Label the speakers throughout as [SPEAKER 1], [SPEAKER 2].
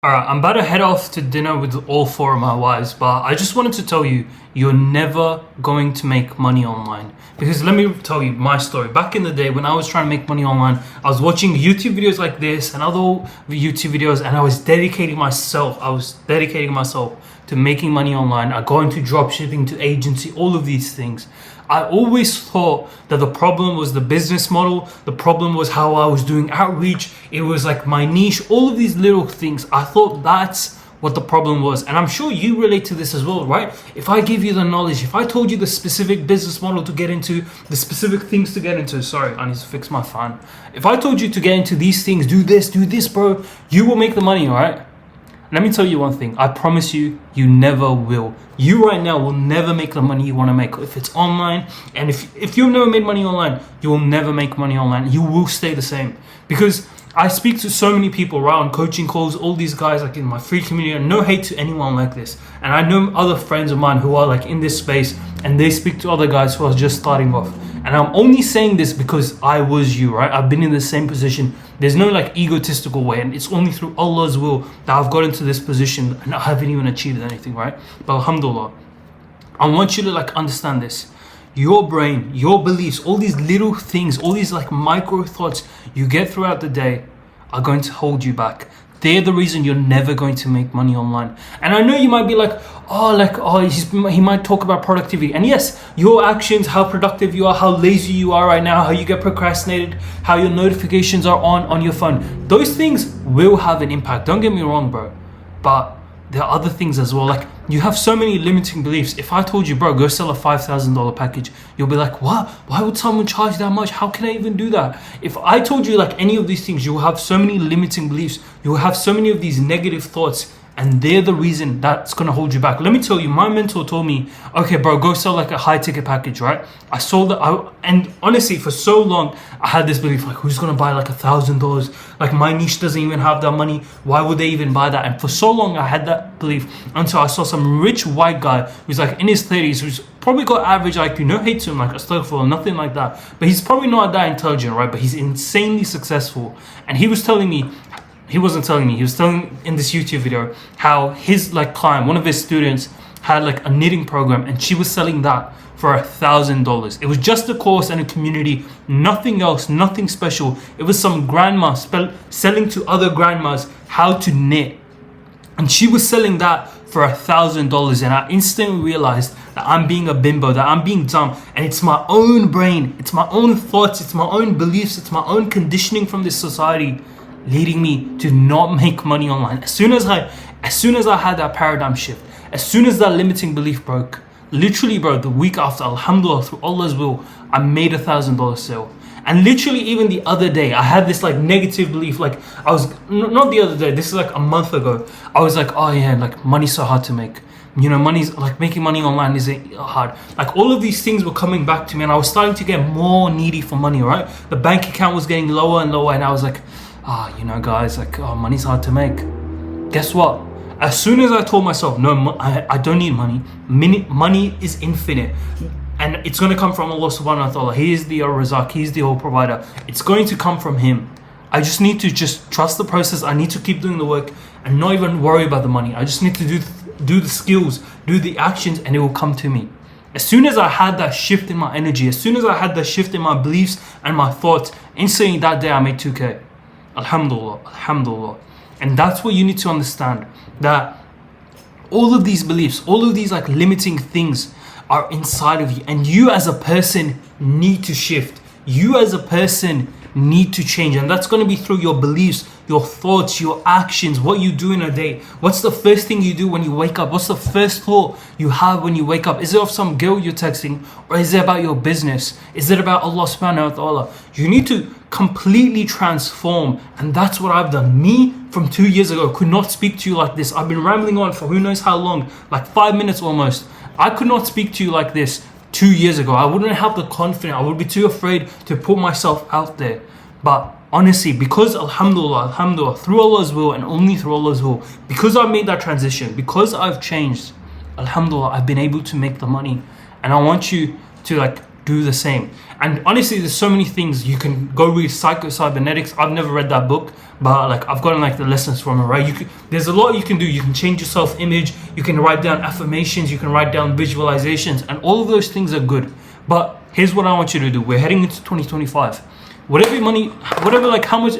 [SPEAKER 1] Alright, I'm about to head off to dinner with all four of my wives, but I just wanted to tell you, you're never going to make money online. Because let me tell you my story. Back in the day when I was trying to make money online, I was watching YouTube videos like this and other YouTube videos, and I was dedicating myself. To making money online. I go into drop shipping, to agency, all of these things. I always thought that the problem was the business model, the problem was how I was doing outreach, it was like my niche, all of these little things. I thought that's what the problem was. And I'm sure you relate to this as well, right? If I give you the knowledge, if I told you the specific business model to get into, the specific things to get into, sorry, I need to fix my fan. If I told you to get into these things, do this, bro, you will make the money, right? Let me tell you one thing. I promise you, you never will. You right now will never make the money you want to make if it's online. And if you've never made money online, you will never make money online. You will stay the same. Because I speak to so many people around coaching calls, all these guys like in my free community, and no hate to anyone like this. And I know other friends of mine who are like in this space and they speak to other guys who are just starting off. And I'm only saying this because I was you, right? I've been in the same position. There's no like egotistical way, and it's only through Allah's will that I've got into this position and I haven't even achieved anything, right? But alhamdulillah, I want you to like understand this. Your brain, your beliefs, all these little things, all these like micro thoughts you get throughout the day are going to hold you back. They're the reason you're never going to make money online. And I know you might be like, he might talk about productivity. And yes, your actions, how productive you are, how lazy you are right now, how you get procrastinated, how your notifications are on your phone. Those things will have an impact. Don't get me wrong, bro. But there are other things as well. Like, you have so many limiting beliefs. If I told you, bro, go sell a $5,000 package, you'll be like, what? Why would someone charge that much? How can I even do that? If I told you like any of these things, you will have so many limiting beliefs. You will have so many of these negative thoughts, and they're the reason that's going to hold you back. Let me tell you, my mentor told me, okay, bro, go sell like a high ticket package, right? I sold it. And honestly, for so long, I had this belief, like, who's going to buy like $1,000? Like, my niche doesn't even have that money. Why would they even buy that? And for so long, I had that belief until I saw some rich white guy who's like in his 30s, who's probably got average IQ, no hate to him, like astaghfirullah, nothing like that. But he's probably not that intelligent, right? But he's insanely successful. And he was telling me, he wasn't telling me, he was telling in this YouTube video how his like client, one of his students, had like a knitting program, and she was selling that for $1,000. It was just a course and a community, nothing else, nothing special. It was some grandma selling to other grandmas how to knit, and she was selling that for $1,000. And I instantly realized that I'm being a bimbo, that I'm being dumb, and it's my own brain, it's my own thoughts, it's my own beliefs, it's my own conditioning from this society leading me to not make money online. As soon as I had that paradigm shift, as soon as that limiting belief broke, literally, bro, the week after, alhamdulillah, through Allah's will, I made $1,000 sale. And literally, even the other day, I had this like negative belief. Like, I was not the other day, this is like a month ago. I was like, oh yeah, like money's so hard to make. You know, money's like, making money online isn't hard. Like, all of these things were coming back to me, and I was starting to get more needy for money, right? The bank account was getting lower and lower, and I was like, you know, guys, like, money's hard to make. Guess what? As soon as I told myself, no, I don't need money. Money is infinite. And it's going to come from Allah subhanahu wa ta'ala. He is the Razak. He's the all provider. It's going to come from Him. I just need to just trust the process. I need to keep doing the work and not even worry about the money. I just need to do the skills, do the actions, and it will come to me. As soon as I had that shift in my energy, as soon as I had that shift in my beliefs and my thoughts, instantly that day I made 2K. Alhamdulillah, alhamdulillah. And that's what you need to understand, that all of these beliefs, all of these like limiting things are inside of you, and you as a person need to shift. You as a person need to change, and that's going to be through your beliefs, your thoughts, your actions, what you do in a day. What's the first thing you do when you wake up? What's the first thought you have when you wake up? Is it of some girl you're texting, or is it about your business? Is it about Allah subhanahu wa ta'ala? You need to completely transform, and that's what I've done. Me, from 2 years ago, could not speak to you like this. I've been rambling on for who knows how long, like 5 minutes almost. I could not speak to you like this 2 years ago. I wouldn't have the confidence. I would be too afraid to put myself out there. But honestly, because alhamdulillah, through Allah's will and only through Allah's will, because I've made that transition, because I've changed, alhamdulillah, I've been able to make the money. And I want you to like do the same. And honestly, there's so many things. You can go read Psycho-Cybernetics. I've never read that book, but like I've gotten like the lessons from it, right? There's a lot you can do. You can change your self-image. You can write down affirmations. You can write down visualizations, and all of those things are good. But here's what I want you to do. We're heading into 2025.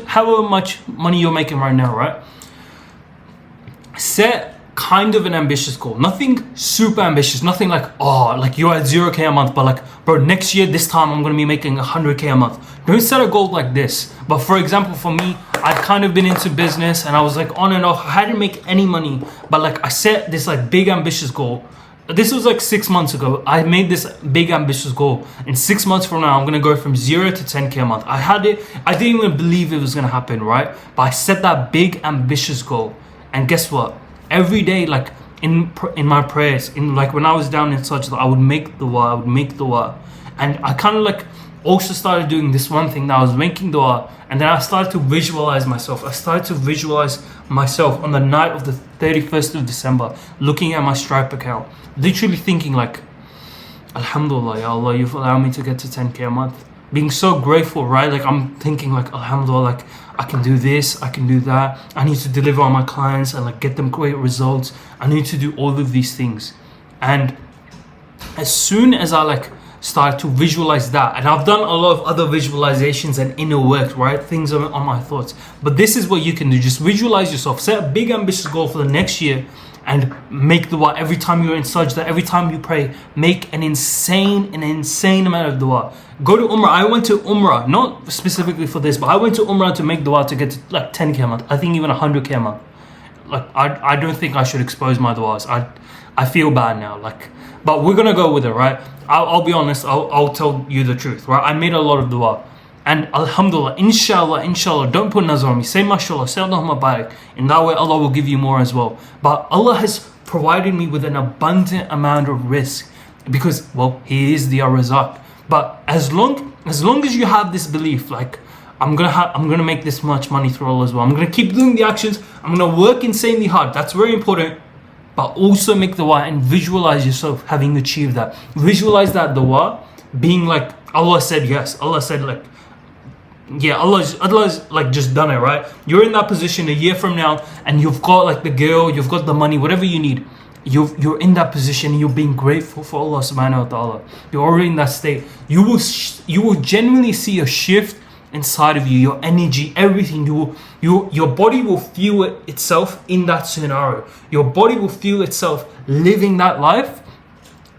[SPEAKER 1] However much money you're making right now, right? Set kind of an ambitious goal. Nothing super ambitious. Nothing like, oh, like you're at 0K a month, but like, bro, next year, this time I'm going to be making 100K a month. Don't set a goal like this. But for example, for me, I've kind of been into business and I was like on and off. I hadn't make any money, but like I set this like big ambitious goal. This was like 6 months ago. I made this big ambitious goal. In 6 months from now, I'm going to go from 0 to 10K a month. I didn't even believe it was going to happen, right? But I set that big ambitious goal. And guess what? Every day, like in my prayers, in like when I was down in Sajda, I would make dua. And I kind of like also started doing this one thing that I was making dua, and then I started to visualize myself. I started to visualize myself on the night of the 31st of December, looking at my Stripe account, literally thinking like, Alhamdulillah, Ya Allah, you've allowed me to get to 10K a month. Being so grateful, right? Like I'm thinking like, Alhamdulillah, like I can do this, I can do that. I need to deliver on my clients and like get them great results. I need to do all of these things. And as soon as I like start to visualize that, and I've done a lot of other visualizations and inner work, right? Things on my thoughts. But this is what you can do. Just visualize yourself. Set a big ambitious goal for the next year and make dua every time you're in sajda, every time you pray. Make an insane amount of dua. Go to Umrah. I went to Umrah, not specifically for this, but I went to Umrah to make dua to get to like 10K a month. I think even 100K a month. Like I don't think I should expose my duas. I feel bad now. Like, but we're gonna go with it, right? I'll be honest. I'll tell you the truth, right? I made a lot of dua, and Alhamdulillah, inshallah. Don't put nazar on me. Say mashallah. Say Allahumma barik. In that way, Allah will give you more as well. But Allah has provided me with an abundant amount of risk because, well, He is the Ar-Razaq. But as long as you have this belief, like I'm gonna make this much money through Allah as well. I'm gonna keep doing the actions. I'm gonna work insanely hard. That's very important. But also make dua and visualize yourself having achieved that. Visualize that dua being like Allah said yes. Allah said like, yeah, Allah's like just done it, right? You're in that position a year from now, and you've got like the girl, you've got the money, whatever you need. You're in that position and you're being grateful for Allah subhanahu wa ta'ala. You're already in that state. You will genuinely see a shift inside of you, your energy, everything. Your body will feel itself in that scenario. Your body will feel itself living that life.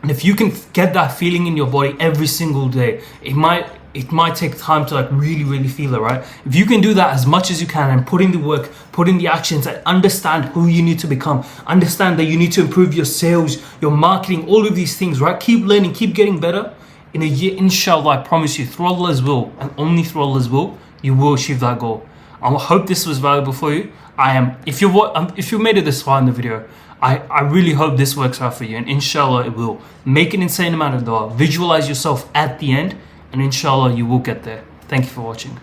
[SPEAKER 1] And if you can get that feeling in your body every single day, it might take time to like really feel it, right? If you can do that as much as you can and put in the work, put in the actions, and understand who you need to become, understand that you need to improve your sales, your marketing, all of these things, right? Keep learning, keep getting better. In a year, inshallah, I promise you, through Allah's will and only through Allah's will, you will achieve that goal. I hope this was valuable for you. If you made it this far in the video, I really hope this works out for you, and inshallah it will. Make an insane amount of dua. Visualize yourself at the end, and inshallah you will get there. Thank you for watching.